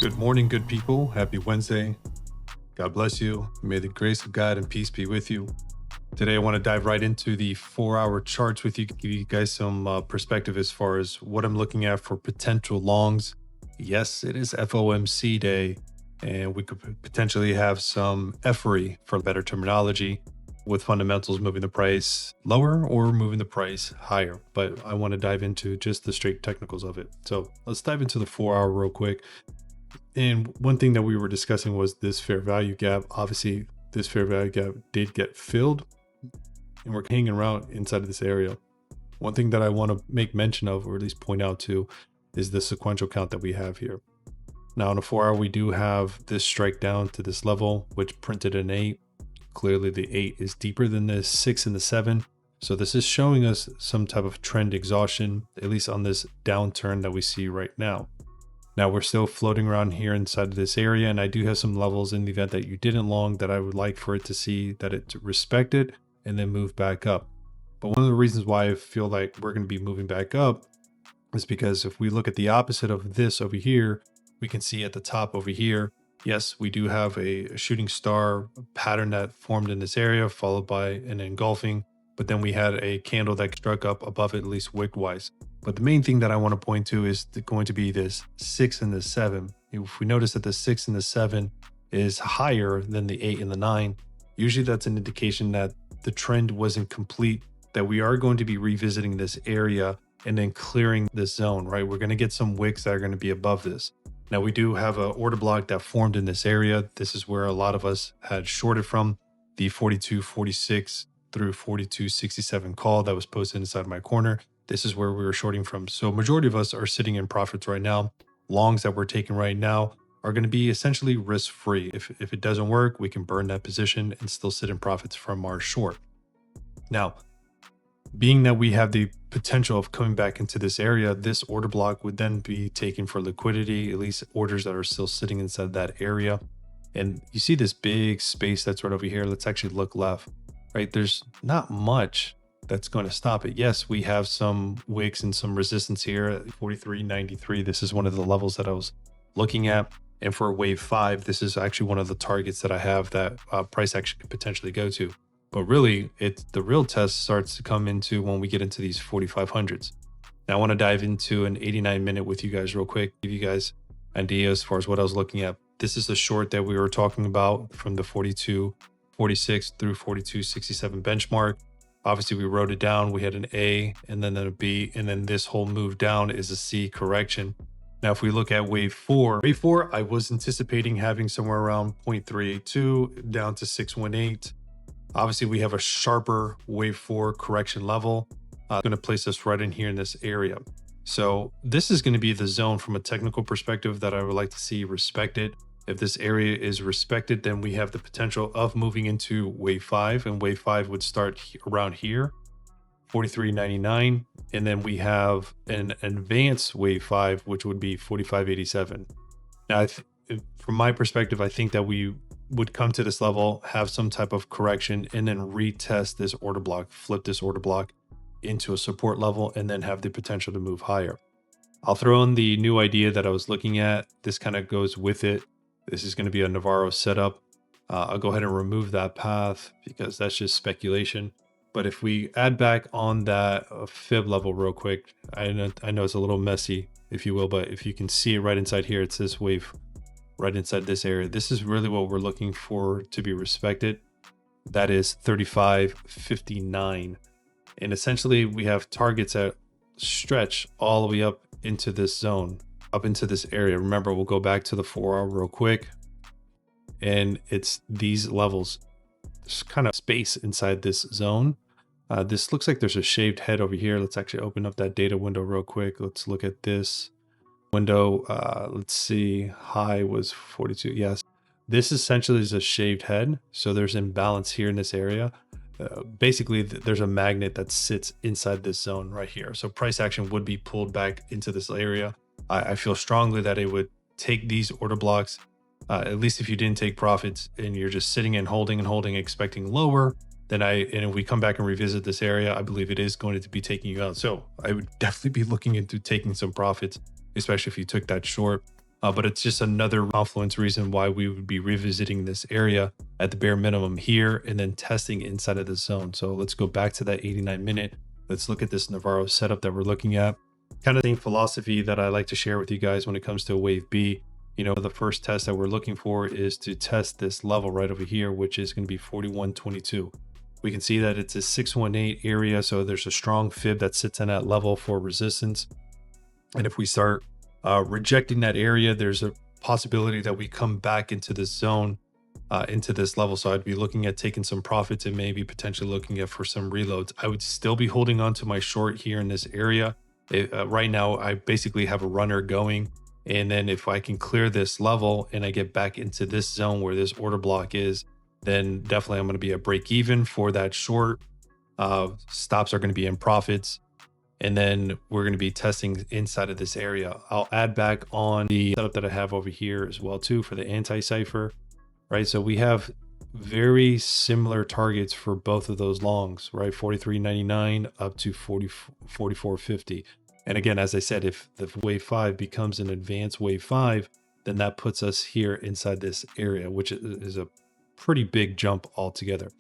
Good morning, good people. Happy Wednesday. God bless you. May the grace of God and peace be with you. Today, I want to dive right into the 4-hour charts with you, give you guys some perspective as far as what I'm looking at for potential longs. Yes, it is FOMC day, and we could potentially have some effery, for better terminology, with fundamentals moving the price lower or moving the price higher. But I want to dive into just the straight technicals of it. So let's dive into the 4-hour real quick. And one thing that we were discussing was this fair value gap. Obviously, this fair value gap did get filled, and we're hanging around inside of this area. One thing that I want to make mention of, or at least point out to, is the sequential count that we have here. Now, on a 4-hour, we do have this strike down to this level, which printed an 8. Clearly, the 8 is deeper than the 6 and the 7. So this is showing us some type of trend exhaustion, at least on this downturn that we see right now. Now we're still floating around here inside of this area, and I do have some levels in the event that you didn't long that I would like for it to see that it respected and then move back up. But one of the reasons why I feel like we're going to be moving back up is because if we look at the opposite of this over here, we can see at the top over here, yes, we do have a shooting star pattern that formed in this area, followed by an engulfing, but then we had a candle that struck up above it, at least wick wise. But the main thing that I want to point to is going to be this 6 and the 7. If we notice that the 6 and the 7 is higher than the 8 and the 9, usually that's an indication that the trend wasn't complete, that we are going to be revisiting this area and then clearing this zone, right? We're going to get some wicks that are going to be above this. Now, we do have an order block that formed in this area. This is where a lot of us had shorted from, the 42.46 through 42.67 call that was posted inside my corner. This is where we were shorting from. So majority of us are sitting in profits right now. Longs that we're taking right now are going to be essentially risk-free. If it doesn't work, we can burn that position and still sit in profits from our short. Now, being that we have the potential of coming back into this area, this order block would then be taken for liquidity, at least orders that are still sitting inside that area. And you see this big space that's right over here. Let's actually look left, right? There's not much that's going to stop it. Yes, we have some wicks and some resistance here at 43.93. This is one of the levels that I was looking at. And for wave 5, this is actually one of the targets that I have that price action could potentially go to. But really, the real test starts to come into when we get into these 4500s. Now I want to dive into an 89-minute with you guys real quick, give you guys an idea as far as what I was looking at. This is the short that we were talking about from the 42.46 through 42.67 benchmark. Obviously, we wrote it down. We had an A and then a B, and then this whole move down is a C correction. Now, if we look at wave 4, I was anticipating having somewhere around 0.382 down to 618. Obviously, we have a sharper wave 4 correction level. Going to place us right in here in this area. So this is going to be the zone from a technical perspective that I would like to see respected. If this area is respected, then we have the potential of moving into wave 5, and wave 5 would start around here, 43.99, and then we have an advanced wave 5, which would be 45.87. Now, from my perspective, I think that we would come to this level, have some type of correction, and then retest this order block, flip this order block into a support level, and then have the potential to move higher. I'll throw in the new idea that I was looking at. This kind of goes with it. This is going to be a Navarro setup. I'll go ahead and remove that path because that's just speculation. But if we add back on that fib level real quick, I know it's a little messy, if you will, but if you can see it right inside here, it's this wave right inside this area. This is really what we're looking for to be respected. That is 35.59. And essentially we have targets that stretch all the way up into this zone, up into this area. Remember, we'll go back to the 4-hour real quick. And it's these levels. There's kind of space inside this zone. This looks like there's a shaved head over here. Let's actually open up that data window real quick. Let's look at this window. Let's see, high was 42. Yes, this essentially is a shaved head. So there's imbalance here in this area. Basically, there's a magnet that sits inside this zone right here. So price action would be pulled back into this area. I feel strongly that it would take these order blocks, at least if you didn't take profits and you're just sitting and holding, expecting lower, and if we come back and revisit this area, I believe it is going to be taking you out. So I would definitely be looking into taking some profits, especially if you took that short. but it's just another confluence reason why we would be revisiting this area at the bare minimum here and then testing inside of the zone. So let's go back to that 89-minute. Let's look at this Navarro setup that we're looking at. Kind of same philosophy that I like to share with you guys when it comes to a wave B. You know, the first test that we're looking for is to test this level right over here, which is going to be 41.22. We can see that it's a 618 area. So there's a strong fib that sits in that level for resistance. And if we start rejecting that area, there's a possibility that we come back into this zone, into this level. So I'd be looking at taking some profits and maybe potentially looking at for some reloads. I would still be holding on to my short here in this area. Right now, I basically have a runner going. And then if I can clear this level and I get back into this zone where this order block is, then definitely I'm going to be at break even for that short. Stops are going to be in profits. And then we're going to be testing inside of this area. I'll add back on the setup that I have over here as well too for the anti-cipher, right? So we have very similar targets for both of those longs, right? 43.99 up to 44.50. And again, as I said, if the wave 5 becomes an advanced wave 5, then that puts us here inside this area, which is a pretty big jump altogether.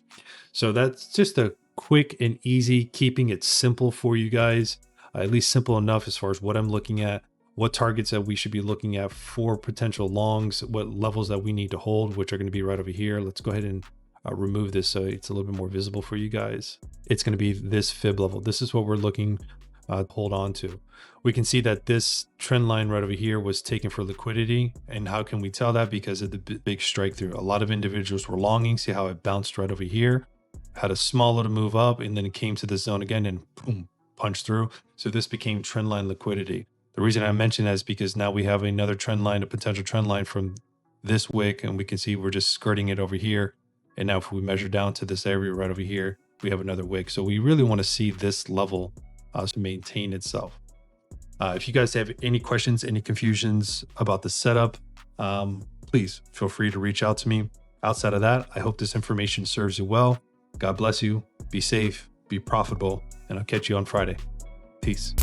So that's just a quick and easy, keeping it simple for you guys, at least simple enough as far as what I'm looking at, what targets that we should be looking at for potential longs, what levels that we need to hold, which are going to be right over here. Let's go ahead and remove this so it's a little bit more visible for you guys. It's going to be this fib level. This is what we're looking to hold on to. We can see that this trend line right over here was taken for liquidity. And how can we tell that? Because of the big strike through. A lot of individuals were longing. See how it bounced right over here, had a small little move up, and then it came to the zone again and boom, punched through. So this became trend line liquidity. The reason I mention that is because now we have another trend line, a potential trend line from this wick, and we can see we're just skirting it over here. And now if we measure down to this area right over here, we have another wick. So we really want to see this level to maintain itself. If you guys have any questions, any confusions about the setup, please feel free to reach out to me. Outside of that, I hope this information serves you well. God bless you. Be safe, be profitable, and I'll catch you on Friday. Peace.